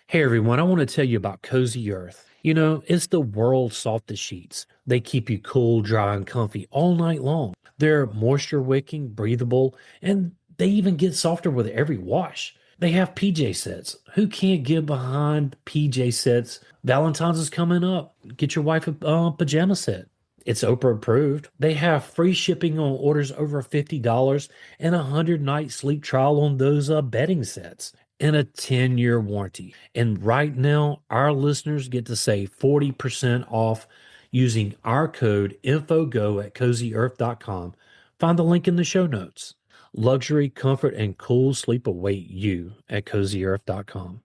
Hey everyone, I want to tell you about Cozy Earth. It's the world's softest sheets. They keep you cool, dry, and comfy all night long. They're moisture wicking, breathable, and they even get softer with every wash. They have PJ sets. Who can't get behind PJ sets? Valentine's is coming up. Get your wife a pajama set. It's Oprah approved. They have free shipping on orders over $50 and a 100-night sleep trial on those bedding sets and a 10-year warranty. And right now, our listeners get to save 40% off using our code INFOGO at CozyEarth.com. Find the link in the show notes. Luxury, comfort, and cool sleep await you at CozyEarth.com.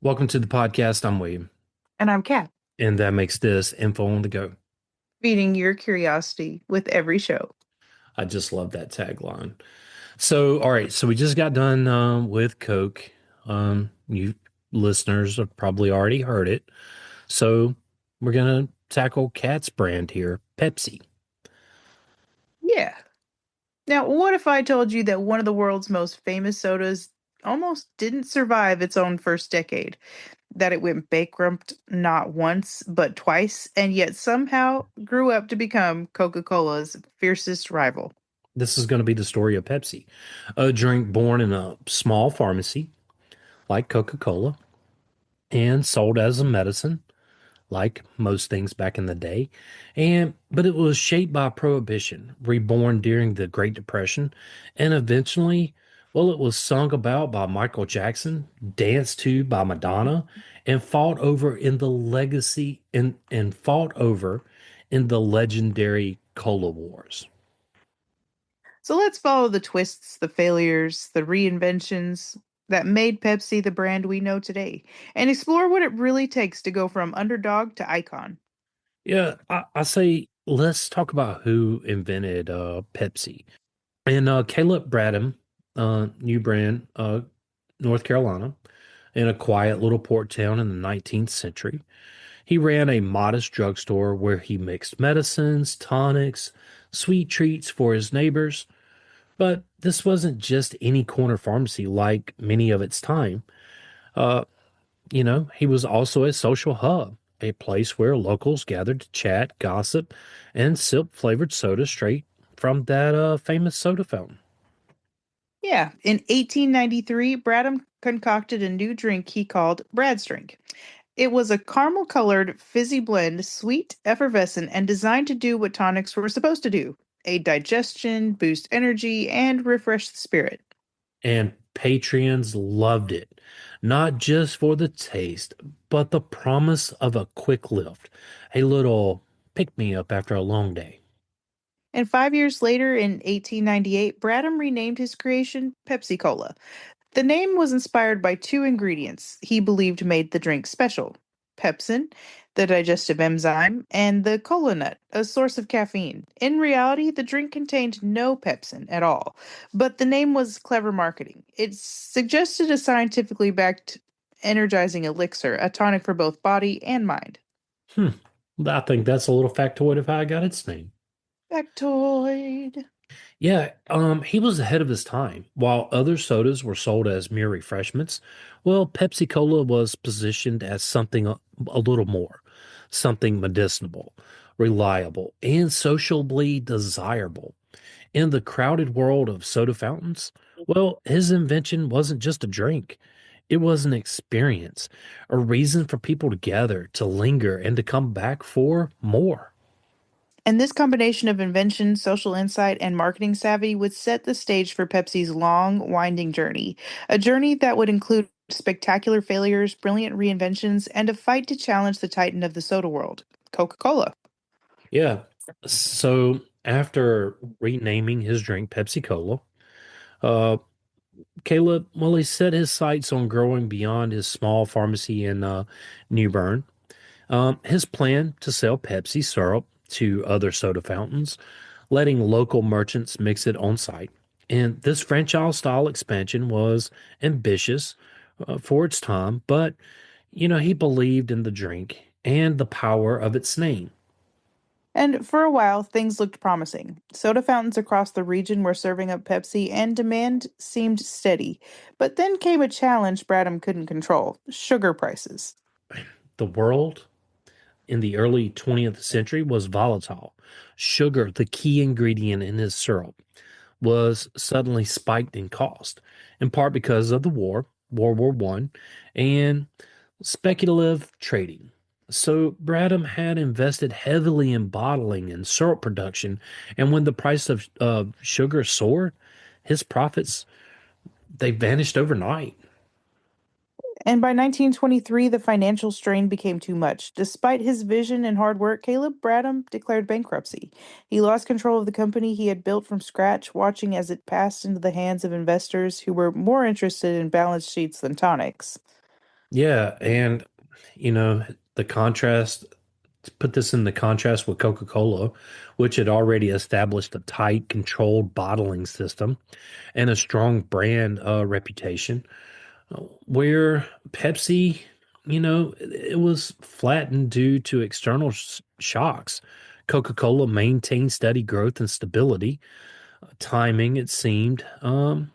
Welcome to the podcast. I'm William, And I'm Kat, and that makes this Info on the Go. feeding your curiosity with every show. I just love that tagline. All right, so we just got done with Coke. You listeners have probably already heard it. So we're gonna tackle Cat's brand here, Pepsi. Yeah. Now, what if I told you that one of the world's most famous sodas almost didn't survive its own first decade? That it went bankrupt not once, but twice, and yet somehow grew up to become Coca-Cola's fiercest rival? This is going to be the story of Pepsi, a drink born in a small pharmacy like Coca-Cola and sold as a medicine like most things back in the day. But it was shaped by Prohibition, reborn during the Great Depression, and eventually, well, it was sung about by Michael Jackson, danced to by Madonna, and fought over in the legacy and fought over in the legendary Cola Wars. So let's follow the twists, the failures, the reinventions that made Pepsi the brand we know today, and explore what it really takes to go from underdog to icon. Yeah, I say let's talk about who invented Pepsi. And Caleb Bradham, New Brand, North Carolina, in a quiet little port town in the 19th century. He ran a modest drugstore where he mixed medicines, tonics, sweet treats for his neighbors. But this wasn't just any corner pharmacy like many of its time. Uh, he was also a social hub, a place where locals gathered to chat, gossip, and sip flavored soda straight from that famous soda fountain. Yeah, in 1893, Bradham concocted a new drink he called Brad's Drink. It was a caramel colored, fizzy blend, sweet, effervescent, and designed to do what tonics were supposed to do: aid digestion, boost energy, and refresh the spirit. And patrons loved it, not just for the taste, but the promise of a quick lift, a little pick me up after a long day. And 5 years later, in 1898, Bradham renamed his creation Pepsi Cola. The name was inspired by two ingredients he believed made the drink special: pepsin, the digestive enzyme, and the cola nut, a source of caffeine. In reality, the drink contained no pepsin at all, but the name was clever marketing. It suggested a scientifically backed energizing elixir, a tonic for both body and mind. Hmm. I think that's a little factoid of how I got its name. Factoid. Yeah, he was ahead of his time. While other sodas were sold as mere refreshments, well, Pepsi Cola was positioned as something a little more, something medicinal, reliable, and sociably desirable. In the crowded world of soda fountains, well, his invention wasn't just a drink. It was an experience, a reason for people to gather, to linger, and to come back for more. And this combination of invention, social insight, and marketing savvy would set the stage for Pepsi's long, winding journey. A journey that would include spectacular failures, brilliant reinventions, and a fight to challenge the titan of the soda world, Coca-Cola. Yeah. So after renaming his drink Pepsi Cola, uh, Caleb, well, he set his sights on growing beyond his small pharmacy in New Bern. His plan to sell Pepsi syrup to other soda fountains, letting local merchants mix it on site. And this franchise style expansion was ambitious for its time, but he believed in the drink and the power of its name. And for a while, things looked promising. Soda fountains across the region were serving up Pepsi, and demand seemed steady. But then came a challenge Bradham couldn't control: sugar prices. The world in the early 20th century was volatile. Sugar, the key ingredient in his syrup, was suddenly spiked in cost, in part because of the war, World War One, and speculative trading. So Bradham had invested heavily in bottling and syrup production, and when the price of sugar soared, his profits they vanished overnight. And by 1923, the financial strain became too much. Despite his vision and hard work, Caleb Bradham declared bankruptcy. He lost control of the company he had built from scratch, watching as it passed into the hands of investors who were more interested in balance sheets than tonics. Yeah, and you know the contrast. To put this in the contrast with Coca-Cola, which had already established a tight, controlled bottling system and a strong brand reputation. Where Pepsi, it was flattened due to external shocks. Coca-Cola maintained steady growth and stability. Timing, it seemed,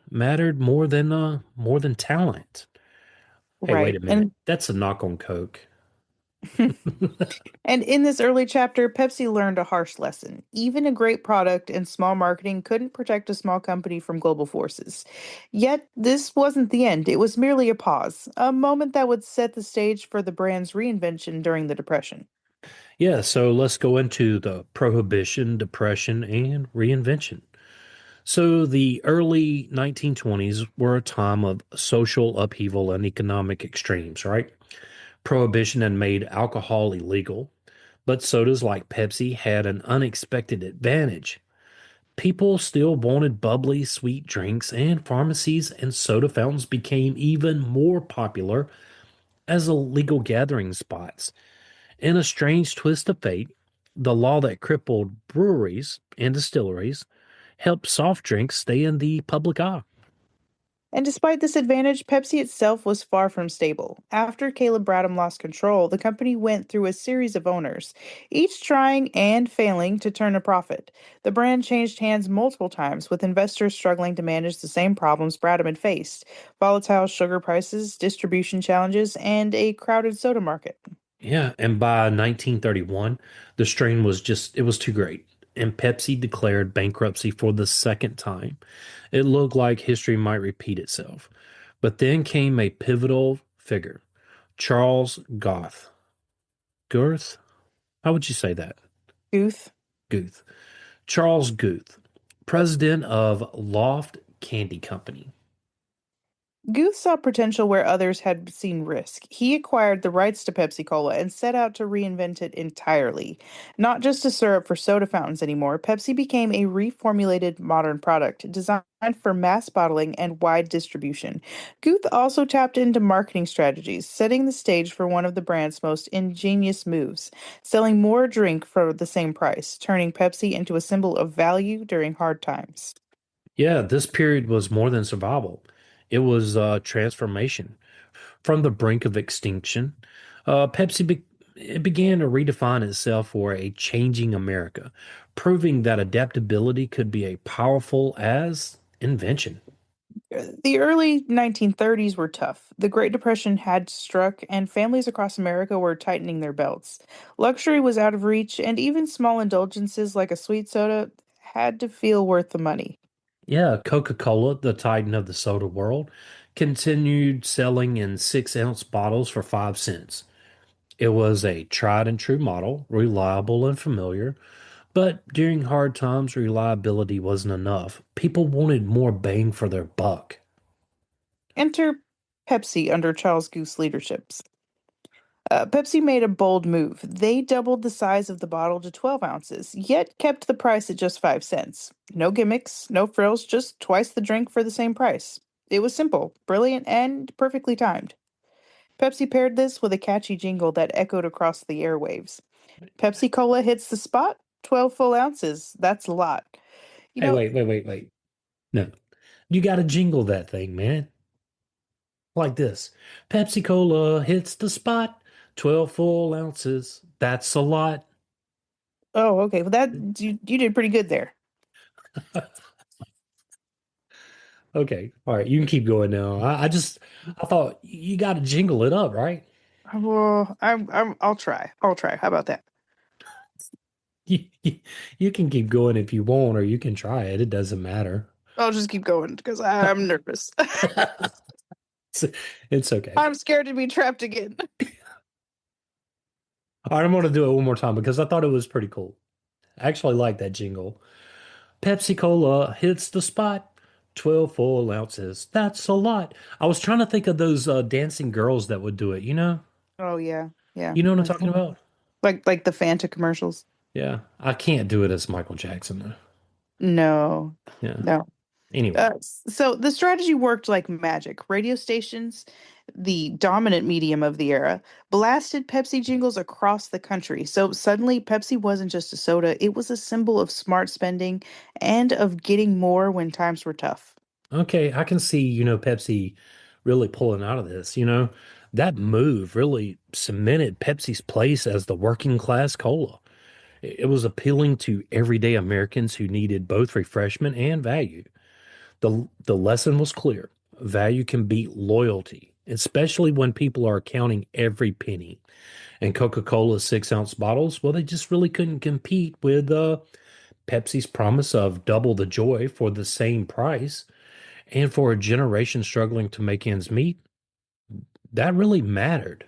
mattered more than talent. Hey, wait Right. a minute. And That's a knock on Coke. and in this early chapter, Pepsi learned a harsh lesson. Even a great product and small marketing couldn't protect a small company from global forces. Yet, this wasn't the end. It was merely a pause, a moment that would set the stage for the brand's reinvention during the Depression. Yeah, so let's go into the Prohibition, Depression, and reinvention. So the early 1920s were a time of social upheaval and economic extremes, right? Prohibition had made alcohol illegal, but sodas like Pepsi had an unexpected advantage. People still wanted bubbly, sweet drinks, and pharmacies and soda fountains became even more popular as illegal gathering spots. In a strange twist of fate, the law that crippled breweries and distilleries helped soft drinks stay in the public eye. And despite this advantage, Pepsi itself was far from stable. After Caleb Bradham lost control, the company went through a series of owners, each trying and failing to turn a profit. The brand changed hands multiple times, with investors struggling to manage the same problems Bradham had faced: volatile sugar prices, distribution challenges, and a crowded soda market. Yeah, and by 1931, the strain it was too great. And Pepsi declared bankruptcy for the second time. It looked like history might repeat itself. But then came a pivotal figure, Charles Goth. Girth? How would you say that? Youth. Guth. Charles Guth, president of Loft Candy Company. Guth saw potential where others had seen risk. He acquired the rights to Pepsi Cola and set out to reinvent it entirely. Not just a syrup for soda fountains anymore, Pepsi became a reformulated modern product designed for mass bottling and wide distribution. Guth also tapped into marketing strategies, setting the stage for one of the brand's most ingenious moves: selling more drink for the same price, turning Pepsi into a symbol of value during hard times. Yeah, this period was more than survival. It was transformation. From the brink of extinction, it began to redefine itself for a changing America, proving that adaptability could be a powerful as invention. The early 1930s were tough. The Great Depression had struck, and families across America were tightening their belts. Luxury was out of reach, and even small indulgences like a sweet soda had to feel worth the money. Yeah, Coca-Cola, the titan of the soda world, continued selling in 6-ounce bottles for 5 cents. It was a tried and true model, reliable and familiar, but during hard times, reliability wasn't enough. People wanted more bang for their buck. Enter Pepsi under Charles Goose leaderships. Pepsi made a bold move. They doubled the size of the bottle to 12 ounces, yet kept the price at just 5 cents. No gimmicks, no frills, just twice the drink for the same price. It was simple, brilliant, and perfectly timed. Pepsi paired this with a catchy jingle that echoed across the airwaves. Pepsi Cola hits the spot, 12 full ounces. That's a lot. You Hey, know, wait. No, you got to jingle that thing, man. Like this. Pepsi Cola hits the spot. 12 full ounces. That's a lot. Oh, okay. Well, you did pretty good there. Okay. All right. You can keep going now. I thought you got to jingle it up, right? Well, I'll try. I'll try. How about that? You, you, you can keep going if you want, or you can try it. It doesn't matter. I'll just keep going because I'm nervous. It's, it's okay. I'm scared to be trapped again. All right. I'm going to do it one more time because I thought it was pretty cool. I actually like that jingle. Pepsi Cola hits the spot. 12 full ounces. That's a lot. I was trying to think of those dancing girls that would do it, you know? Oh yeah, yeah. You know what I'm talking about? Like the Fanta commercials. Yeah. I can't do it as Michael Jackson, though. No, Yeah. no. Anyway. So the strategy worked like magic. Radio stations, the dominant medium of the era, blasted Pepsi jingles across the country. So suddenly, Pepsi wasn't just a soda, it was a symbol of smart spending and of getting more when times were tough. Okay. I can see, Pepsi really pulling out of this. That move really cemented Pepsi's place as the working class cola. It was appealing to everyday Americans who needed both refreshment and value. The lesson was clear. Value can beat loyalty, especially when people are counting every penny. And Coca-Cola's 6-ounce bottles, well, they just really couldn't compete with Pepsi's promise of double the joy for the same price. And for a generation struggling to make ends meet, that really mattered.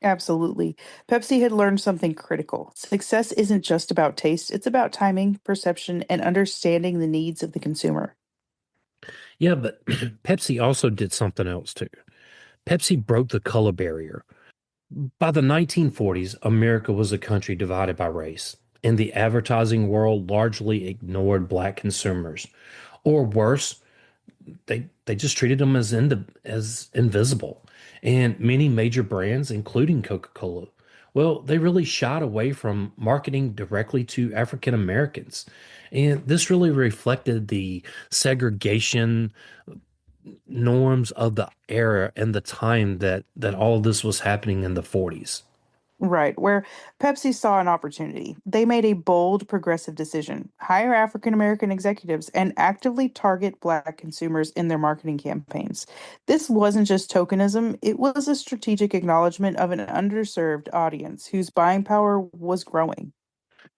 Absolutely. Pepsi had learned something critical. Success isn't just about taste, it's about timing, perception, and understanding the needs of the consumer. Yeah, but Pepsi also did something else too. Pepsi broke the color barrier. By the 1940s, America was a country divided by race, and the advertising world largely ignored black consumers. Or worse, they just treated them as invisible. And many major brands, including Coca-Cola, well, they really shied away from marketing directly to African Americans. And this really reflected the segregation norms of the era and the time that all of this was happening in the 40s. Right, where Pepsi saw an opportunity. They made a bold, progressive decision hire African American executives and actively target Black consumers in their marketing campaigns. This wasn't just tokenism, it was a strategic acknowledgement of an underserved audience whose buying power was growing.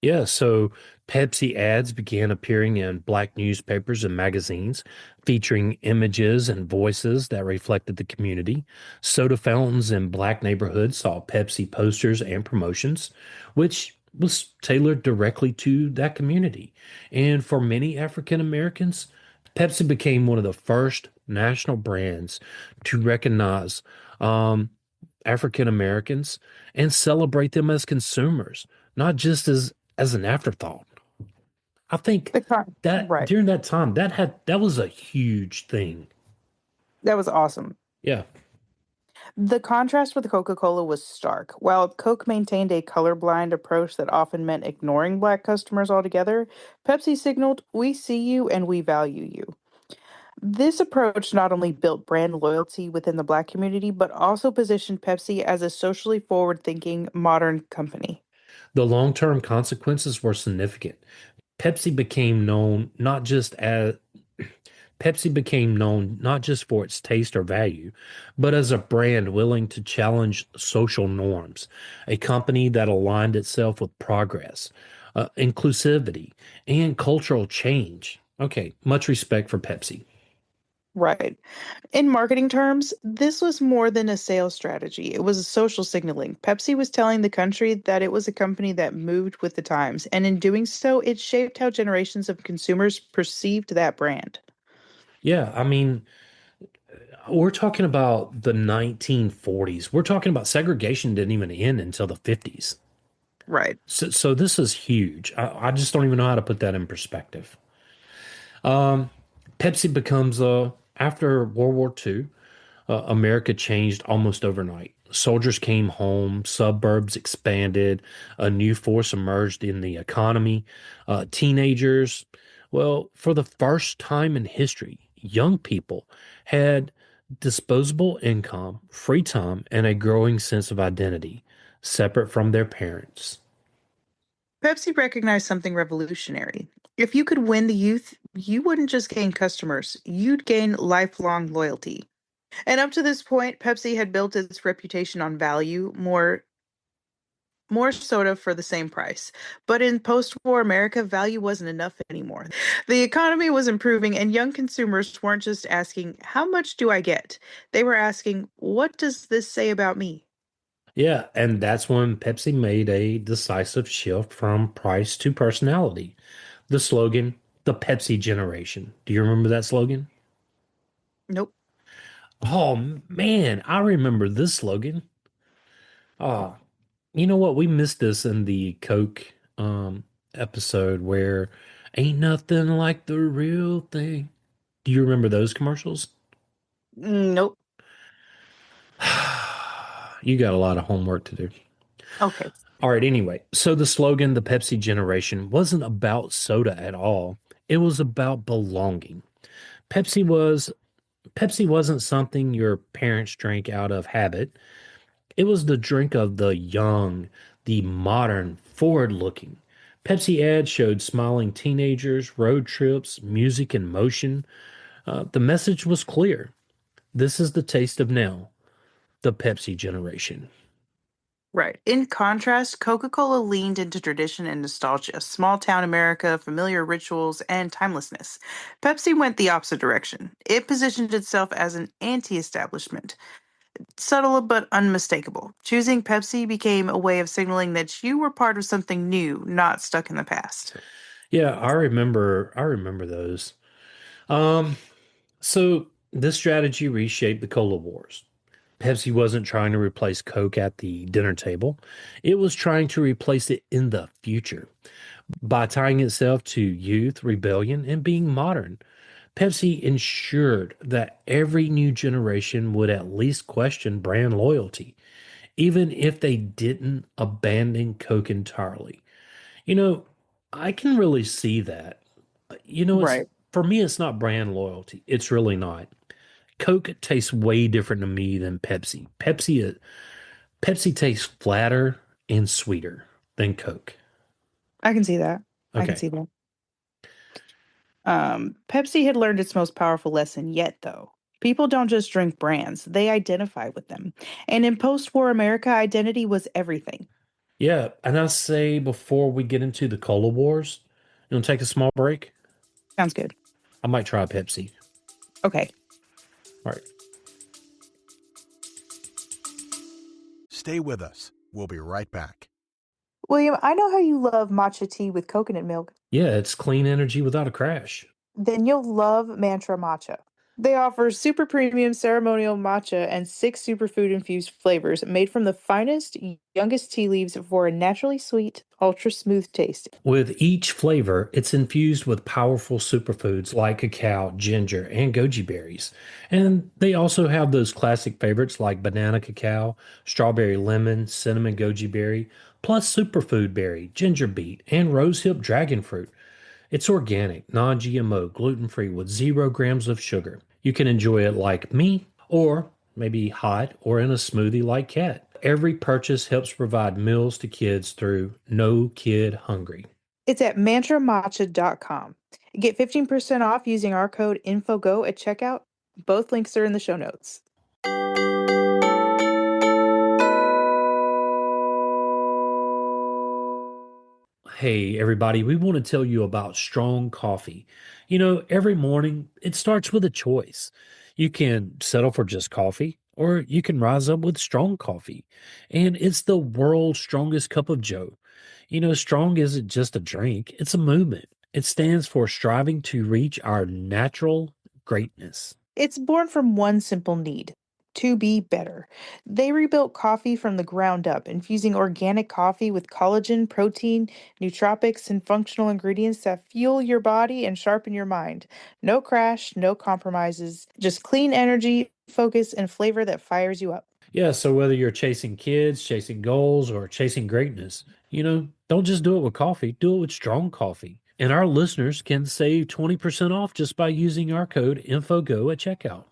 Yeah, so Pepsi ads began appearing in black newspapers and magazines, featuring images and voices that reflected the community. Soda fountains in black neighborhoods saw Pepsi posters and promotions, which was tailored directly to that community. And for many African Americans, Pepsi became one of the first national brands to recognize um, African Americans and celebrate them as consumers, not just as an afterthought. I think that Right. during that time that was a huge thing. That was awesome. Yeah. The contrast with Coca-Cola was stark. While Coke maintained a colorblind approach that often meant ignoring Black customers altogether, Pepsi signaled, "We see you and we value you." This approach not only built brand loyalty within the Black community, but also positioned Pepsi as a socially forward-thinking, modern company. The long-term consequences were significant. Pepsi became known not just as Pepsi became known not just for its taste or value, but as a brand willing to challenge social norms, a company that aligned itself with progress, inclusivity, and cultural change. Okay, much respect for Pepsi. Right. In marketing terms, this was more than a sales strategy. It was a social signaling. Pepsi was telling the country that it was a company that moved with the times, and in doing so, it shaped how generations of consumers perceived that brand. Yeah, I mean, we're talking about the 1940s. We're talking about segregation didn't even end until the 50s. Right. So this is huge. I just don't even know how to put that in perspective. Pepsi becomes after World War II, America changed almost overnight. Soldiers came home, suburbs expanded, a new force emerged in the economy. Teenagers, well, for the first time in history, young people had disposable income, free time, and a growing sense of identity. separate from their parents. Pepsi recognized something revolutionary. If you could win the youth, you wouldn't just gain customers, you'd gain lifelong loyalty. And up to this point, Pepsi had built its reputation on value, more soda for the same price. But in post-war America, value wasn't enough anymore. The economy was improving, and young consumers weren't just asking, "How much do I get?" They were asking, "What does this say about me?" Yeah, and that's when Pepsi made a decisive shift from price to personality. The slogan, the Pepsi generation. Do you remember that slogan? Nope. Oh man, I remember this slogan. Oh, you know what? We missed this in the Coke episode where ain't nothing like the real thing. Do you remember those commercials? Nope. You got a lot of homework to do. Okay. All right, anyway, so the slogan, the Pepsi generation, wasn't about soda at all. It was about belonging. Pepsi was Pepsi wasn't something your parents drank out of habit. It was the drink of the young, the modern, forward-looking. Pepsi ads showed smiling teenagers, road trips, music in motion. The message was clear. This is the taste of now, the Pepsi generation. Right. In contrast, Coca-Cola leaned into tradition and nostalgia, small town America, familiar rituals, and timelessness. Pepsi went the opposite direction. It positioned itself as an anti-establishment, subtle but unmistakable. Choosing Pepsi became a way of signaling that you were part of something new, not stuck in the past. Yeah, I remember those. Um, so this strategy reshaped the cola wars. Pepsi wasn't trying to replace Coke at the dinner table. It was trying to replace it in the future by tying itself to youth, rebellion, and being modern. Pepsi ensured that every new generation would at least question brand loyalty, even if they didn't abandon Coke entirely. You know, I can really see that. It's Right. for me, it's not brand loyalty. It's really not. Coke tastes way different to me than Pepsi. Pepsi tastes flatter and sweeter than Coke. I can see that. I can Okay. see that. Pepsi had learned its most powerful lesson yet, though. People don't just drink brands, they identify with them. And in post war America, identity was everything. Yeah, and I say before we get into the cola wars, you want to take a small break? Sounds good. I might try Pepsi. Okay. All right. Stay with us. We'll be right back. William, I know how you love matcha tea with coconut milk. Yeah, it's clean energy without a crash. Then you'll love Mantra Matcha. They offer super premium ceremonial matcha and 6 superfood infused flavors made from the finest, youngest tea leaves for a naturally sweet, ultra smooth taste. With each flavor, it's infused with powerful superfoods like cacao, ginger, and goji berries. And they also have those classic favorites like banana cacao, strawberry lemon, cinnamon goji berry, plus superfood berry, ginger beet, and rosehip dragon fruit. It's organic, non GMO, gluten free with 0 grams of sugar. You can enjoy it like me, or maybe hot or in a smoothie like Cat. Every purchase helps provide meals to kids through No Kid Hungry. It's at mantramatcha.com. Get 15% off using our code INFOGO at checkout. Both links are in the show notes. Hey, everybody, we want to tell you about strong coffee. Every morning it starts with a choice. You can settle for just coffee, or you can rise up with strong coffee. And it's the world's strongest cup of joe. Strong isn't just a drink, it's a movement. It stands for striving to reach our natural greatness. It's born from one simple need: to be better. They rebuilt coffee from the ground up, infusing organic coffee with collagen, protein, nootropics, and functional ingredients that fuel your body and sharpen your mind. No crash, no compromises, just clean energy, focus, and flavor that fires you up. Yeah, so whether you're chasing kids, chasing goals, or chasing greatness, don't just do it with coffee, do it with strong coffee. And our listeners can save 20% off just by using our code INFOGO at checkout.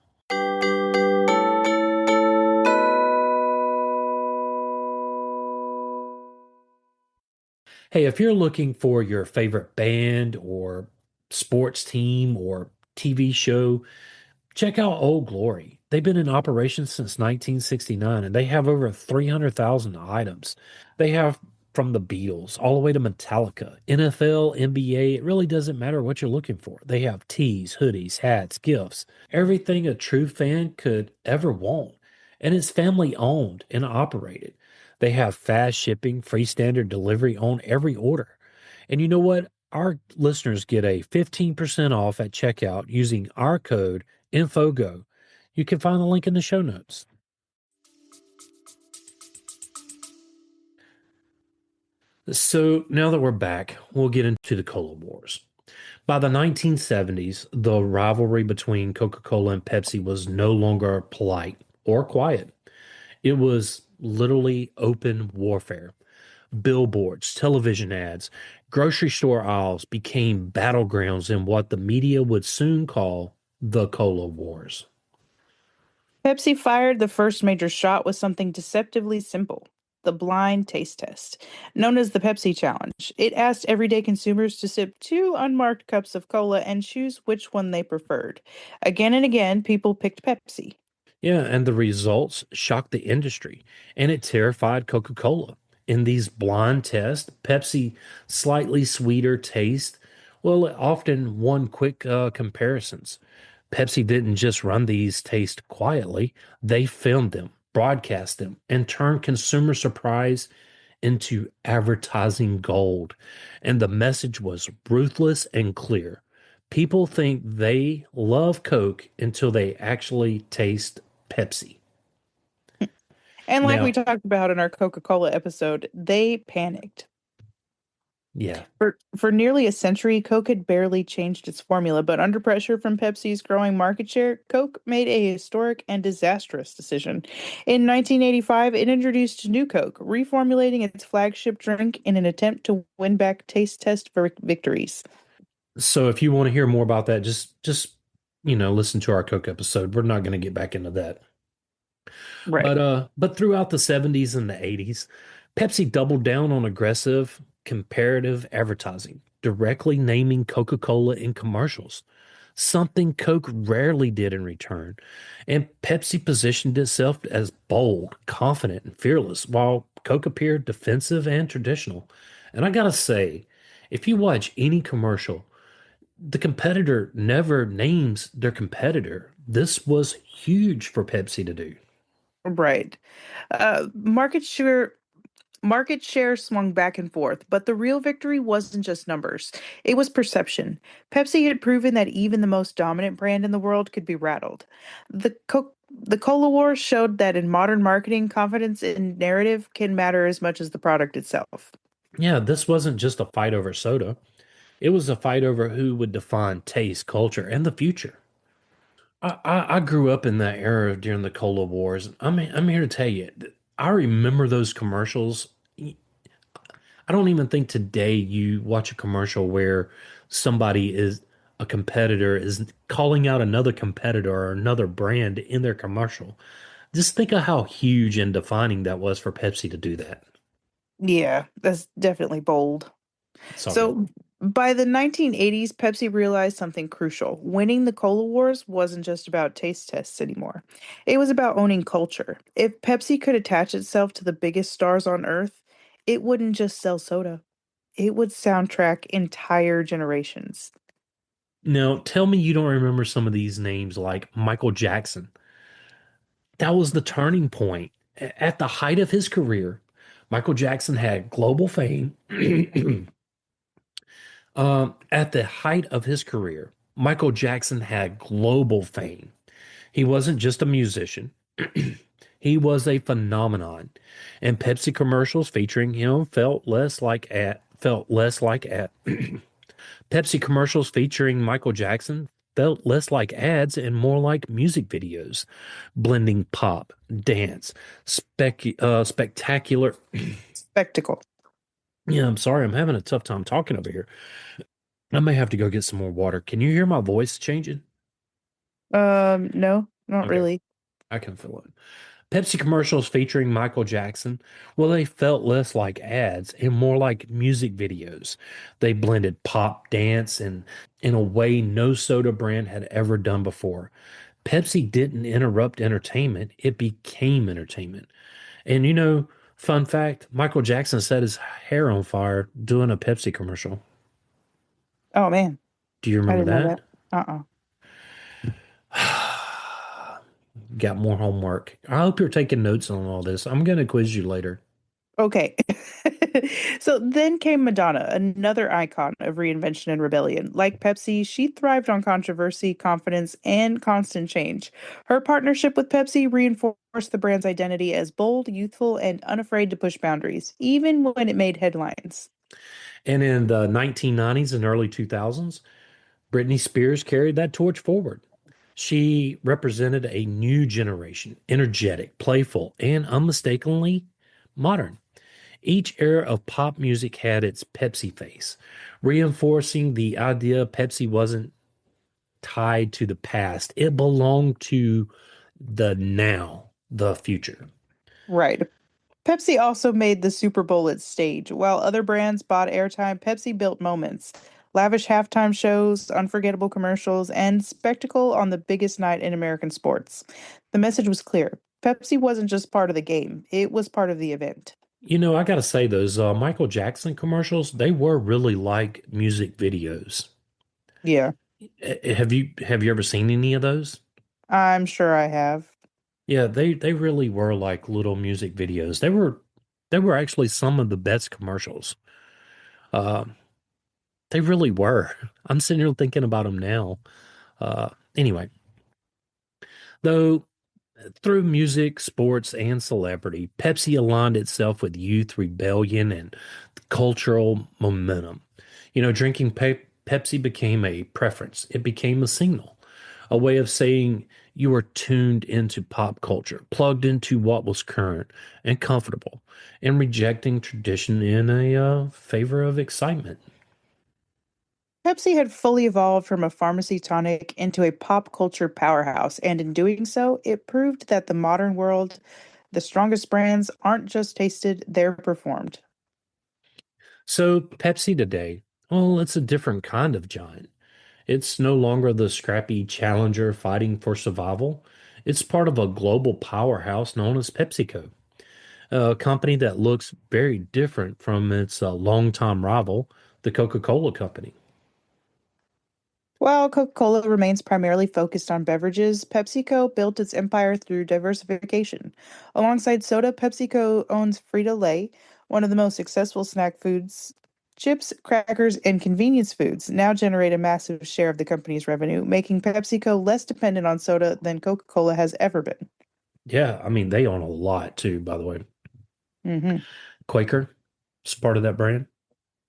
Hey, if you're looking for your favorite band or sports team or TV show, check out Old Glory. They've been in operation since 1969 and they have over 300,000 items. They have from the Beatles all the way to Metallica, NFL, NBA. It really doesn't matter what you're looking for. They have tees, hoodies, hats, gifts, everything a true fan could ever want. And it's family owned and operated. They have fast shipping, free standard delivery on every order. And you know what? Our listeners get a 15% off at checkout using our code InfoGo. You can find the link in the show notes. So now that we're back, we'll get into the Cola Wars. By the 1970s, the rivalry between Coca-Cola and Pepsi was no longer polite or quiet. It was literally open warfare. Billboards, television ads, grocery store aisles became battlegrounds in what the media would soon call the Cola Wars. Pepsi fired the first major shot with something deceptively simple: the blind taste test, known as the Pepsi Challenge. It asked everyday consumers to sip two unmarked cups of cola and choose which one they preferred. Again and again, people picked Pepsi. Yeah, and the results shocked the industry and it terrified Coca-Cola. In these blind tests, Pepsi slightly sweeter taste, well, it often won quick comparisons. Pepsi didn't just run these tests quietly, they filmed them, broadcast them, and turned consumer surprise into advertising gold. And the message was ruthless and clear. People think they love Coke until they actually taste Pepsi. And like we Now, talked about in our Coca-Cola episode, they panicked. yeah. For nearly a century, Coke had barely changed its formula, but under pressure from Pepsi's growing market share, Coke made a historic and disastrous decision. In 1985, it introduced New Coke, reformulating its flagship drink in an attempt to win back taste test victories. So if you want to hear more about that, just listen to our Coke episode. We're not going to get back into that. Right. But throughout the 70s and the 80s, Pepsi doubled down on aggressive comparative advertising, directly naming Coca-Cola in commercials, something Coke rarely did in return. And Pepsi positioned itself as bold, confident, and fearless, while Coke appeared defensive and traditional. And I gotta say, if you watch any commercial, the competitor never names their competitor. This was huge for Pepsi to do. Right. Uh, market share Market share swung back and forth, but the real victory wasn't just numbers. It was perception. Pepsi had proven that even the most dominant brand in the world could be rattled. The Cola Wars showed that in modern marketing, confidence in narrative can matter as much as the product itself. Yeah, this wasn't just a fight over soda. It was a fight over who would define taste, culture, and the future. I grew up in that era during the Cola Wars. I'm here to tell you, I remember those commercials. I don't even think today you watch a commercial where somebody is a competitor is calling out another competitor or another brand in their commercial. Just think of how huge and defining that was for Pepsi to do that. Yeah, that's definitely bold. Sorry. So by the 1980s, Pepsi realized something crucial. Winning the Cola Wars wasn't just about taste tests anymore. It was about owning culture. If Pepsi could attach itself to the biggest stars on earth, it wouldn't just sell soda. It would soundtrack entire generations. Now, tell me you don't remember some of these names like Michael Jackson. That was the turning point. At the height of his career, Michael Jackson had global fame. At the height of his career, Michael Jackson had global fame. He wasn't just a musician. He was a phenomenon, and Pepsi commercials featuring him felt less like ad. Pepsi commercials featuring Michael Jackson felt less like ads and more like music videos, blending pop, dance, spectacular. Spectacle. Yeah, I'm sorry, I'm having a tough time talking over here. I may have to go get some more water. Can you hear my voice changing? No, not Okay, really. I can feel it. Pepsi commercials featuring Michael Jackson, well, they felt less like ads and more like music videos. They blended pop, dance, and in a way no soda brand had ever done before. Pepsi didn't interrupt entertainment, it became entertainment. And fun fact, Michael Jackson set his hair on fire doing a Pepsi commercial. Oh man, Do you I remember didn't know that? that. Uh-uh. Got more homework. I hope you're taking notes on all this. I'm going to quiz you later. Okay. So then came Madonna, another icon of reinvention and rebellion. Like Pepsi, she thrived on controversy, confidence, and constant change. Her partnership with Pepsi reinforced the brand's identity as bold, youthful, and unafraid to push boundaries, even when it made headlines. And in the 1990s and early 2000s, Britney Spears carried that torch forward. She represented a new generation, energetic, playful, and unmistakably modern. Each era of pop music had its Pepsi face, reinforcing the idea Pepsi wasn't tied to the past. It belonged to the now, the future. Right. Pepsi also made the Super Bowl its stage. While other brands bought airtime, Pepsi built moments. Lavish halftime shows, unforgettable commercials, and spectacle on the biggest night in American sports. The message was clear. Pepsi wasn't just part of the game, it was part of the event. I got to say, those Michael Jackson commercials, they were really like music videos. Yeah, Have you ever seen any of those? I'm sure I have. Yeah, they really were like little music videos. They were actually some of the best commercials. Uh, they really were. I'm sitting here thinking about them now. Anyway, though through music, sports, and celebrity, Pepsi aligned itself with youth rebellion and cultural momentum. Drinking Pepsi became a preference. It became a signal, a way of saying you were tuned into pop culture, plugged into what was current and comfortable, and rejecting tradition in a favor of excitement. Pepsi had fully evolved from a pharmacy tonic into a pop culture powerhouse, and in doing so, it proved that the modern world, the strongest brands aren't just tasted, they're performed. So, Pepsi today, well, it's a different kind of giant. It's no longer the scrappy challenger fighting for survival. It's part of a global powerhouse known as PepsiCo, a company that looks very different from its longtime rival, the Coca-Cola Company. While Coca-Cola remains primarily focused on beverages, PepsiCo built its empire through diversification. Alongside soda, PepsiCo owns Frito-Lay, one of the most successful snack foods. Chips, crackers, and convenience foods now generate a massive share of the company's revenue, making PepsiCo less dependent on soda than Coca-Cola has ever been. Yeah, I mean, they own a lot too, by the way. Hmm. Quaker is part of that brand.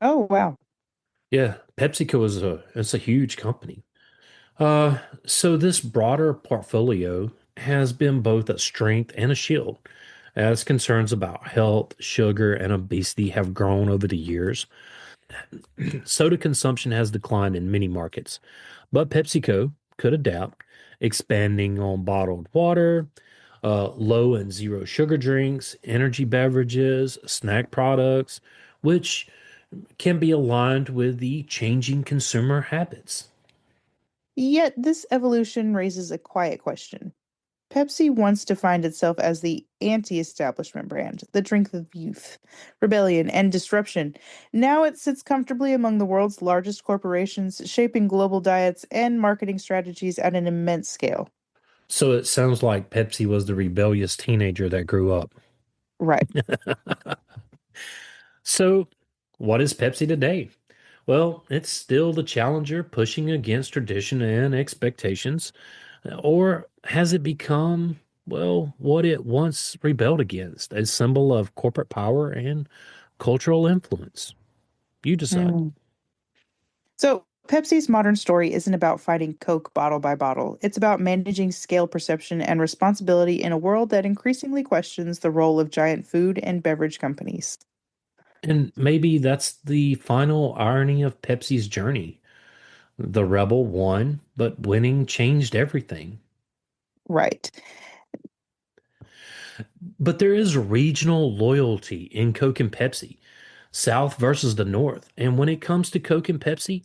Oh, wow. Yeah, PepsiCo is it's a huge company. So this broader portfolio has been both a strength and a shield, as concerns about health, sugar, and obesity have grown over the years. Soda consumption has declined in many markets, but PepsiCo could adapt, expanding on bottled water, low and zero sugar drinks, energy beverages, snack products, which can be aligned with the changing consumer habits. Yet this evolution raises a quiet question. Pepsi once defined itself as the anti establishment brand, the drink of youth, rebellion, and disruption. Now it sits comfortably among the world's largest corporations, shaping global diets and marketing strategies at an immense scale. So it sounds like Pepsi was the rebellious teenager that grew up. Right. So, what is Pepsi today? Well, it's still the challenger pushing against tradition and expectations. Or has it become, well, what it once rebelled against, a symbol of corporate power and cultural influence? You decide. Mm. So, Pepsi's modern story isn't about fighting Coke bottle by bottle. It's about managing scale perception and responsibility in a world that increasingly questions the role of giant food and beverage companies. And maybe that's the final irony of Pepsi's journey. The rebel won, but winning changed everything. Right. But there is regional loyalty in Coke and Pepsi, South versus the North. And when it comes to Coke and Pepsi,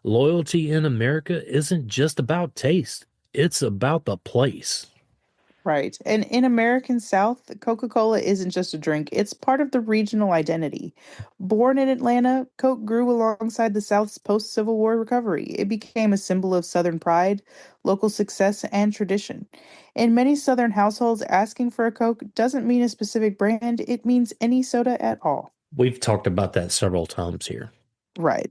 loyalty in America isn't just about taste, it's about the place. Right. And in American South, Coca-Cola isn't just a drink, it's part of the regional identity. Born in Atlanta, Coke grew alongside the South's post-Civil War recovery. It became a symbol of Southern pride, local success, and tradition. In many Southern households, asking for a Coke doesn't mean a specific brand, it means any soda at all. We've talked about that several times here. Right.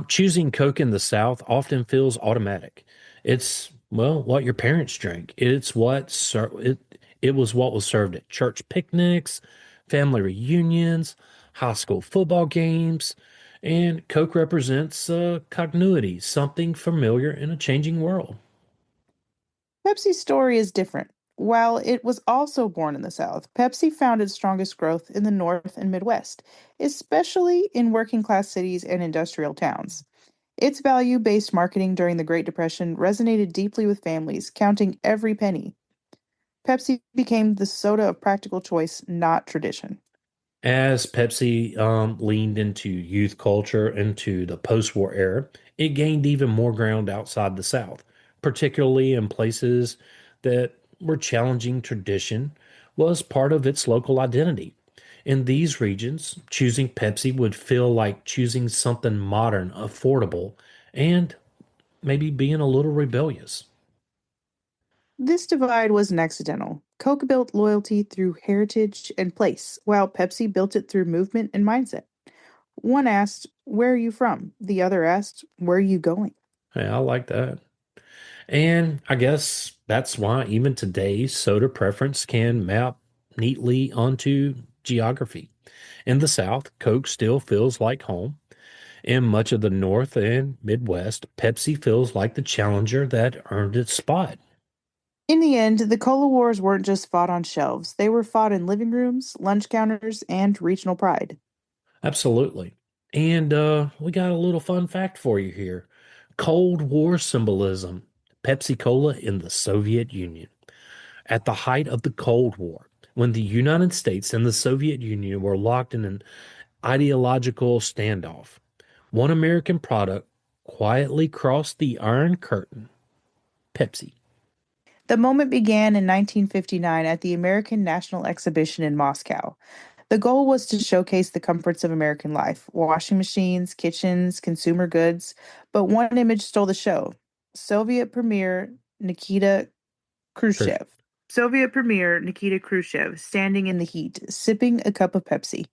Choosing Coke in the South often feels automatic. It's, well, what your parents drank. It was what was served at church picnics, family reunions, high school football games, and Coke represents continuity, something familiar in a changing world. Pepsi's story is different. While it was also born in the South, Pepsi found its strongest growth in the North and Midwest, especially in working class cities and industrial towns. Its value based marketing during the Great Depression resonated deeply with families, counting every penny. Pepsi became the soda of practical choice, not tradition. As Pepsi leaned into youth culture into the post-war era, it gained even more ground outside the South, particularly in places that were challenging tradition was part of its local identity. In these regions, choosing Pepsi would feel like choosing something modern, affordable, and maybe being a little rebellious. This divide wasn't accidental. Coke built loyalty through heritage and place, while Pepsi built it through movement and mindset. One asked, "Where are you from?" The other asked, "Where are you going?" Hey, I like that. And I guess that's why even today's soda preference can map neatly onto geography. In the South, Coke still feels like home. In much of the North and Midwest, Pepsi feels like the challenger that earned its spot. In the end, the cola wars weren't just fought on shelves, they were fought in living rooms, lunch counters, and regional pride. Absolutely. And we got a little fun fact for you here. Cold War symbolism. Pepsi Cola in the Soviet Union. At the height of the Cold War, when the United States and the Soviet Union were locked in an ideological standoff, one American product quietly crossed the Iron Curtain, Pepsi. The moment began in 1959 at the American National Exhibition in Moscow. The goal was to showcase the comforts of American life: washing machines, kitchens, consumer goods. But one image stole the show: Soviet Premier Nikita Chris. Khrushchev. Soviet Premier Nikita Khrushchev standing in the heat, sipping a cup of Pepsi.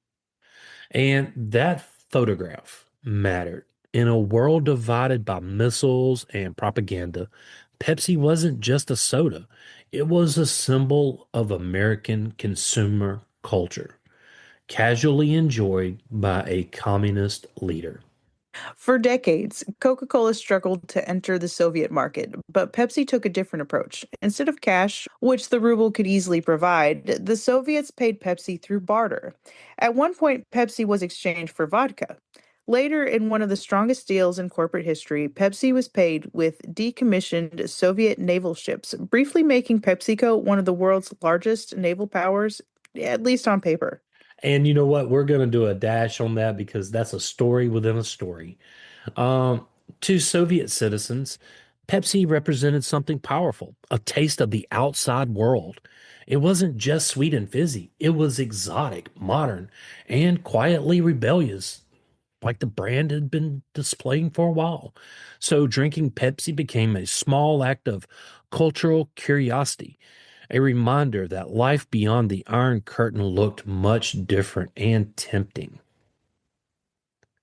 And that photograph mattered. In a world divided by missiles and propaganda, Pepsi wasn't just a soda, it was a symbol of American consumer culture, casually enjoyed by a communist leader. For decades, Coca Cola struggled to enter the Soviet market, but Pepsi took a different approach. Instead of cash, which the ruble could easily provide, the Soviets paid Pepsi through barter. At one point, Pepsi was exchanged for vodka. Later, in one of the strongest deals in corporate history, Pepsi was paid with decommissioned Soviet naval ships, briefly making PepsiCo one of the world's largest naval powers, at least on paper. And you know what? We're going to do a dash on that because that's a story within a story. Um, to Soviet citizens, Pepsi represented something powerful, a taste of the outside world. It wasn't just sweet and fizzy, it was exotic, modern, and quietly rebellious, like the brand had been displaying for a while. So drinking Pepsi became a small act of cultural curiosity, a reminder that life beyond the Iron Curtain looked much different and tempting.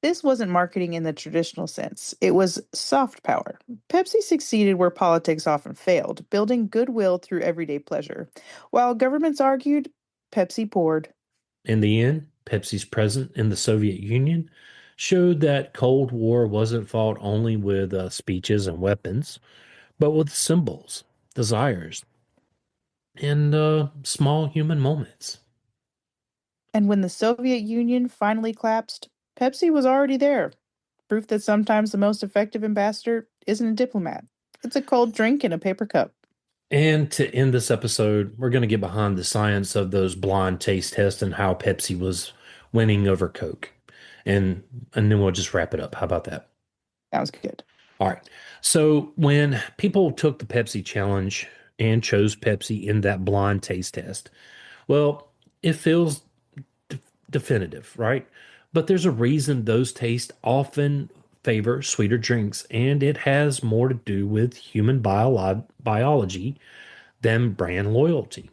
This wasn't marketing in the traditional sense. It was soft power. Pepsi succeeded where politics often failed, building goodwill through everyday pleasure. While governments argued, Pepsi poured. In the end, Pepsi's presence in the Soviet Union showed that Cold War wasn't fought only with speeches and weapons, but with symbols, desires, and small human moments. And when the Soviet Union finally collapsed, Pepsi was already there. Proof that sometimes the most effective ambassador isn't a diplomat, it's a cold drink in a paper cup. And to end this episode, we're going to get behind the science of those blind taste tests and how Pepsi was winning over Coke. And and then we'll just wrap it up. How about that? Sounds good. All right. So when people took the Pepsi challenge and chose Pepsi in that blind taste test, well, it feels definitive, right? But there's a reason those tastes often favor sweeter drinks, and it has more to do with human biology than brand loyalty.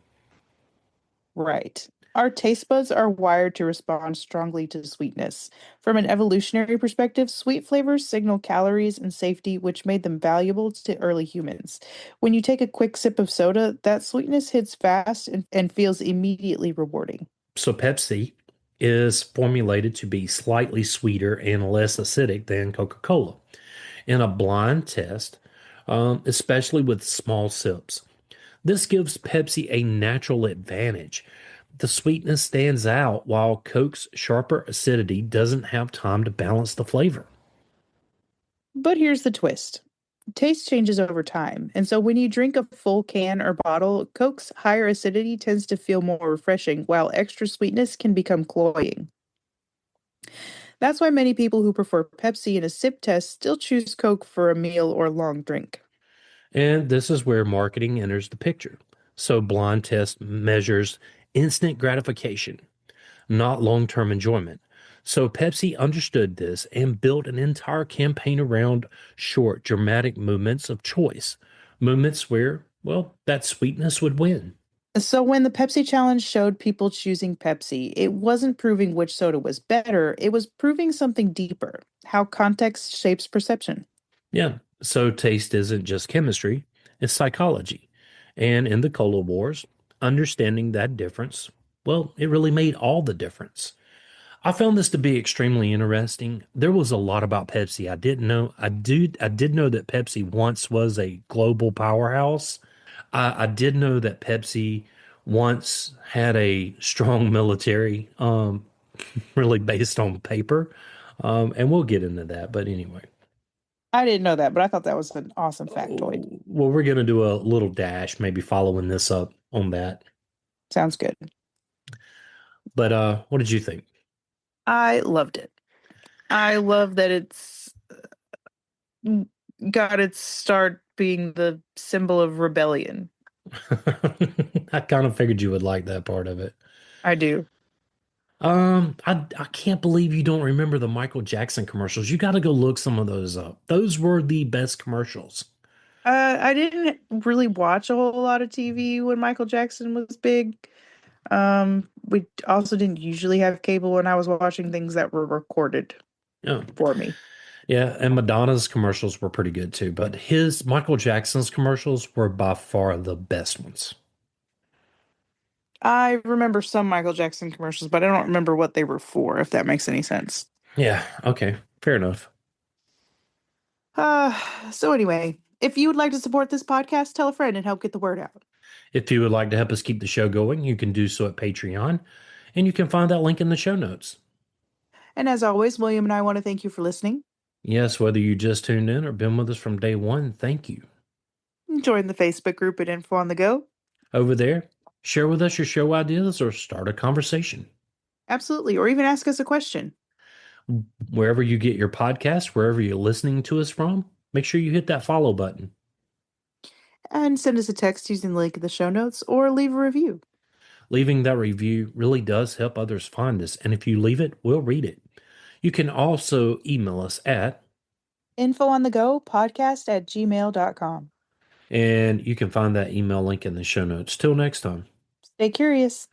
Right. Our taste buds are wired to respond strongly to sweetness. From an evolutionary perspective, sweet flavors signal calories and safety, which made them valuable to early humans. When you take a quick sip of soda, that sweetness hits fast and feels immediately rewarding. So Pepsi is formulated to be slightly sweeter and less acidic than Coca-Cola. In a blind test, especially with small sips, this gives Pepsi a natural advantage. The sweetness stands out while Coke's sharper acidity doesn't have time to balance the flavor. But here's the twist. Taste changes over time, and so when you drink a full can or bottle, Coke's higher acidity tends to feel more refreshing, while extra sweetness can become cloying. That's why many people who prefer Pepsi in a sip test still choose Coke for a meal or long drink. And this is where marketing enters the picture. So blind test measures instant gratification, not long-term enjoyment. So Pepsi understood this and built an entire campaign around short, dramatic movements of choice, movements where, well, that sweetness would win. So when the Pepsi challenge showed people choosing Pepsi, it wasn't proving which soda was better, it was proving something deeper, how context shapes perception. Yeah, so taste isn't just chemistry, it's psychology. And in the Cola Wars, understanding that difference, well, it really made all the difference. I found this to be extremely interesting. There was a lot about Pepsi I didn't know. I did know that Pepsi once was a global powerhouse. I did know that Pepsi once had a strong military, really based on paper. And we'll get into that. But anyway, I didn't know that, but I thought that was an awesome factoid. well, we're gonna do a little dash, maybe following this up on that. Sounds good. But what did you think? I loved it. I love that it's got its start being the symbol of rebellion. I kind of figured you would like that part of it. I do. I can't believe you don't remember the Michael Jackson commercials. You got to go look some of those up. Those were the best commercials. I didn't really watch a whole lot of TV when Michael Jackson was big. We also didn't usually have cable when I was watching things that were recorded Yeah, for me. yeah, and Madonna's commercials were pretty good too, but his Michael Jackson's commercials were by far the best ones. I remember some Michael Jackson commercials, but I don't remember what they were for, if that makes any sense. Yeah, okay, fair enough. So anyway, if you would like to support this podcast, tell a friend and help get the word out. If you would like to help us keep the show going, you can do so at Patreon, and you can find that link in the show notes. And as always, William and I want to thank you for listening. Yes, whether you just tuned in or been with us from day one, thank you. Join the Facebook group at Info on the Go. Over there, share with us your show ideas or start a conversation. Absolutely. Or even ask us a question. Wherever you get your podcast, wherever you're listening to us from, make sure you hit that follow button. And send us a text using the link in the show notes or leave a review. Leaving that review really does help others find us, and if you leave it, we'll read it. You can also email us at, infoonthegopodcast@gmail.com. and you can find that email link in the show notes. Till next time. Stay curious.